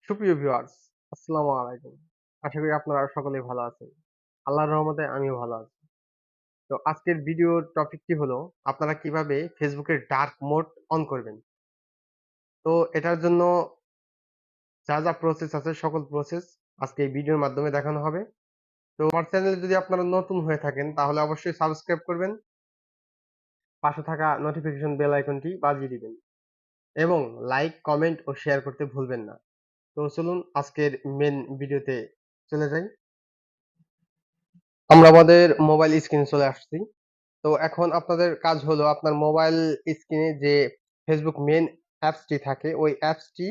সুপ্রিয় ভিউয়ার্স, আসসালামু আলাইকুম। আশা করি আপনারা সকলেই ভালো আছেন। আল্লাহর রহমতে আমিও ভালো আছি। তো আজকের ভিডিওর টপিকটি হলো আপনারা কিভাবে ফেসবুকের ডার্ক মোড অন করবেন। তো এটার জন্য যা প্রসেস আছে সকল প্রসেস আজকে এই ভিডিওর মাধ্যমে দেখানো হবে। তো আমার চ্যানেলে যদি আপনারা নতুন হয়ে থাকেন তাহলে অবশ্যই সাবস্ক্রাইব করবেন। পাশে থাকা নোটিফিকেশন বেল আইকনটি বাজিয়ে দিবেন এবং লাইক, কমেন্ট ও শেয়ার করতে ভুলবেন না। তো চলুন আজকের মেইন ভিডিওতে চলে যাই। আমরা আমাদের মোবাইল স্ক্রিনে চলে আসছি। তো এখন আপনাদের কাজ হলো আপনার মোবাইল স্ক্রিনে যে ফেসবুক মেইন অ্যাপসটি থাকে ওই অ্যাপসটি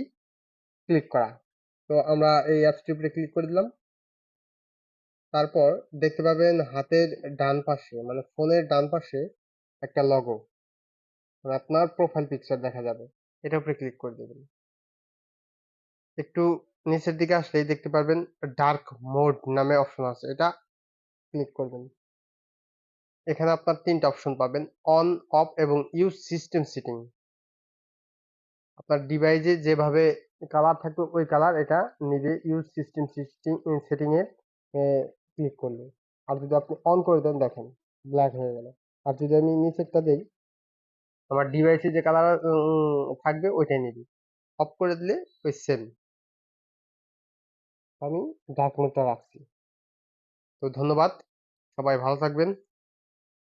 ক্লিক করা। তো আমরা এই অ্যাপসটির উপরে ক্লিক করে দিলাম। তারপর দেখতে পাবেন হাতের ডান পাশে মানে ফোনের ডান পাশে একটা লগো মানে আপনার প্রোফাইল পিকচার দেখা যাবে। এটার উপরে ক্লিক করে দেবেন। একটু নিচের দিকে আসলেই দেখতে পারবেন ডার্ক মোড নামে অপশন আছে। এটা ক্লিক করবেন। এখানে আপনার ৩ টা অপশন পাবেন অন, অফ এবং ইউজ সিস্টেম সেটিং। আপনার ডিভাইসে যেভাবে কালার থাকবে ওই কালার এটা নিবে ইউজ সিস্টেম সেটিং এর ক্লিক করলে। আর যদি আপনি অন করে দেন দেখেন ব্ল্যাক হয়ে গেল। আর যদি আমি নিচেরটা দেই আমার ডিভাইসে যে কালার থাকবে ওইটাই নিবি। অফ করে দিলে ওই সেম। আমি ডার্ক মোডটা রাখছি। তো ধন্যবাদ। সবাই ভালো থাকবেন।